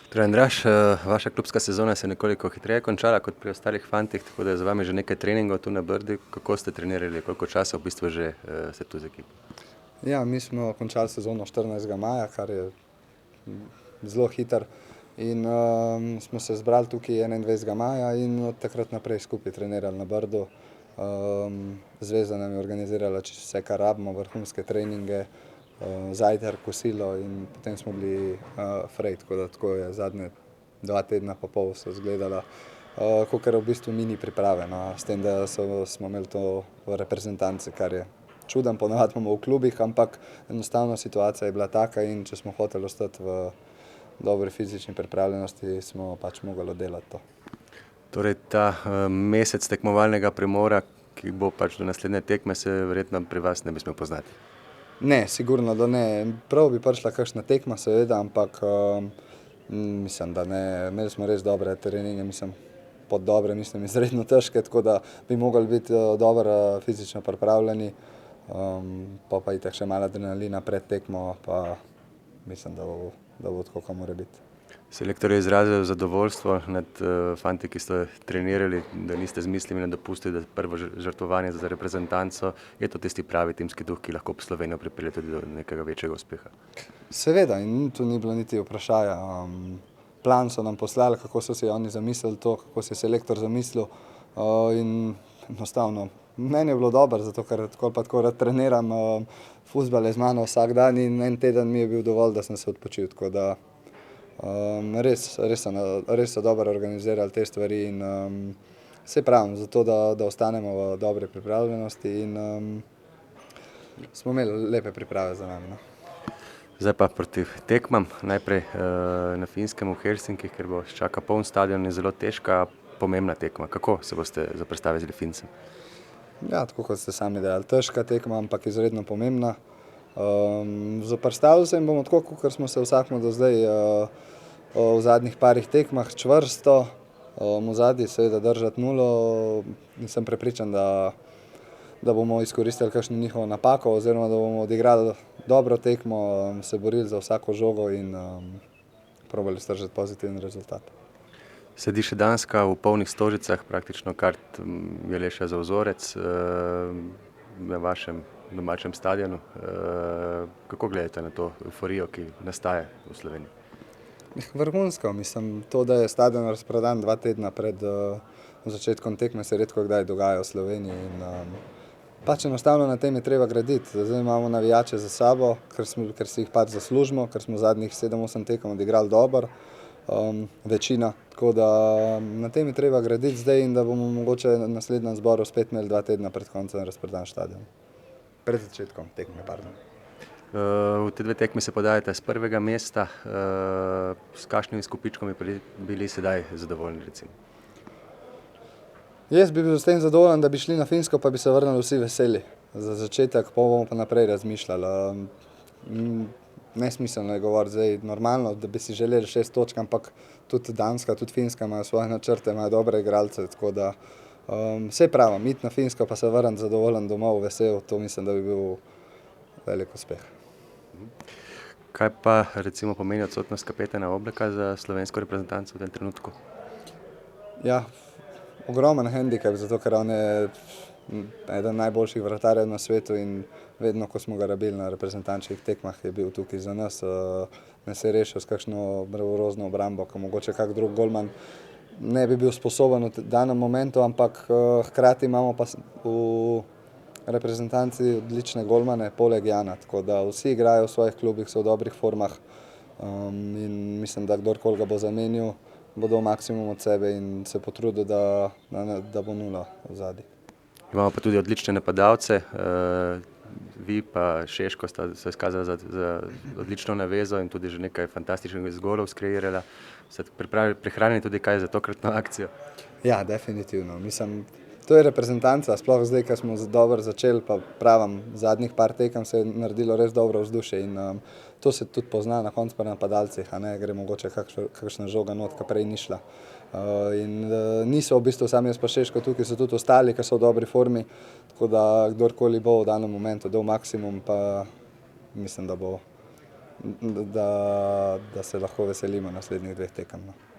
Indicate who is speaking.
Speaker 1: Torej, Andraž, vaša klubska sezona se je nekoliko hitreje končala kot pri ostalih fantih, tako da je za vami že nekaj treningov tu na Brdu. Kako ste trenirali, koliko časa v bistvu že ste tu z ekipo?
Speaker 2: Ja, mi smo končali sezono 14. maja, kar je zelo hitro. In smo se zbrali tukaj 21. maja in od takrat naprej skupaj trenirali na Brdu. Zveza nam je organizirala čisto vse, kar rabimo, vrhunske treninge, zajtrk, kosilo in potem smo bili fraj, tako je zadnje 2 tedna pa pol so izgledala kakor v bistvu mini priprave, no, s tem, da smo imeli to v reprezentanci, kar je čudno, ponavadi imamo v klubih, ampak enostavno situacija je bila taka in če smo hoteli ostati v dobri fizični pripravljenosti, smo pač mogli oddelati to.
Speaker 1: Torej, ta mesec tekmovalnega premora, ki bo pač do naslednje tekme, se verjetno pri vas ne bi smel poznati.
Speaker 2: Ne, sigurno, da ne. Prav bi prišla kakšna tekma, seveda, ampak mislim, da ne. Imeli smo res dobre treninge, mislim, pod dobre, mislim, izredno težke, tako da bi mogli biti dobro fizično pripravljeni. Pa itak še malo adrenalina pred tekmo, pa mislim, da bo tako, kot mora biti.
Speaker 1: Selektor je izrazil zadovoljstvo nad fanti, ki ste trenirali, da niste z mislimi dopustili, da prvo žrtvovanje za reprezentanco. Je to tisti pravi timski duh, ki lahko Slovenijo pripelje tudi do nekega večjega uspeha? Seveda,
Speaker 2: in tu ni bilo niti vprašanja. Plan so nam poslali, kako so si oni zamislili to, kako si je selektor zamislil, in enostavno meni je bilo dobro, zato ker tako pa tako rad treniram. Fuzbal je z mano vsak dan in en teden mi je bil dovolj, da sem se odpočil, tako da res so dobro organizirali te stvari in saj pravim, zato da ostanemo v dobri pripravljenosti in smo imeli lepe priprave za nami, no.
Speaker 1: Zdaj pa proti tekmam, najprej na Finskem v Helsinkih, kjer vas čaka poln stadion in zelo težka, pomembna tekma. Kako se boste zoperstavili Fincem?
Speaker 2: Ja, tako kot ste sami dejali, težka tekma, ampak izredno pomembna. Zoperstavili se jim bomo tako, kakor smo se vsakemu do zdaj v zadnjih parih tekmah, čvrsto, ozadje seveda držati nulo in sem prepričan, da bomo izkoristili kakšno njihovo napako oziroma da bomo odigrali dobro tekmo, se borili za vsako žogo in probali iztržiti pozitiven rezultat.
Speaker 1: Sledi še Danska v polnih Stožicah, praktično kart je le še za vzorec na vašem domačem stadionu. Kako gledate na to euforijo, ki nastaja v Sloveniji?
Speaker 2: Vrhunsko, mislim, to, da je stadion razprodan 2 tedna pred začetkom tekme, se redko kdaj dogaja v Sloveniji in pač enostavno na tem je treba graditi. Zdaj imamo navijače za sabo, ker si jih pač zaslužimo, ker smo zadnjih 7-8 tekem odigrali dobro, večina, tako da na tem je treba graditi zdaj in da bomo mogoče na naslednjem zboru spet imeli 2 tedna pred koncem razprodan stadion. Pred začetkom tekme, pardon.
Speaker 1: V te 2 tekmi se podajate s prvega mesta. S kakšnimi izkupičkami bi bili sedaj zadovoljni, recimo?
Speaker 2: Jaz bi bil s tem zadovoljen, da bi šli na Finsko, pa bi se vrnili vsi veseli. Za začetek, pol bomo pa naprej razmišljali. Nesmiselno je govoriti zdaj, normalno, da bi si želeli 6 točk, ampak tudi Danska, tudi Finska imajo svoje načrte, imajo dobre igralce, tako da saj pravim, iti na Finsko pa se vrniti zadovoljen domov, vesel, to mislim, da bi bil velik uspeh.
Speaker 1: Kaj pa recimo pomeni odsotnost kapetana Oblaka za slovensko reprezentanco v tem trenutku?
Speaker 2: Ja, ogromen hendikep, zato ker on je eden najboljših vratarjev na svetu in vedno, ko smo ga rabili na reprezentančnih tekmah, je bil tukaj za nas. Nas je rešil s kakšno bravurozno obrambo, ko mogoče kak drug golman ne bi bil sposoben v danem momentu, ampak hkrati imamo pa v reprezentanci odlične golmane, poleg Jana, tako da vsi igrajo v svojih klubih, so v dobrih formah in mislim, da kdorkoli ga bo zamenjal, bo dal maksimum od sebe in se potrudil, da bo nula odzadaj.
Speaker 1: Imamo pa tudi odlične napadalce. Vi pa Šeško sta se izkazala za odlično navezo in tudi že nekaj fantastičnih golov skreirala. Ste prihranili tudi kaj za tokratno akcijo?
Speaker 2: Ja, definitivno. Mislim, to je reprezentanca, sploh zdaj, ko smo dobro začeli, pa pravim, zadnjih par tekem se je naredilo res dobro vzdušje in to se tudi pozna na koncu pri napadalcih, a ne, gre mogoče kakšna žoga not, ki prej ni šla. In niso v bistvu sami jaz pa Šeško, tukaj so tudi ostali, ki so v dobri formi, tako da kdorkoli bo v danem momentu dal maksimum, pa mislim, da bo da se lahko veselimo naslednjih 2 tekem. No.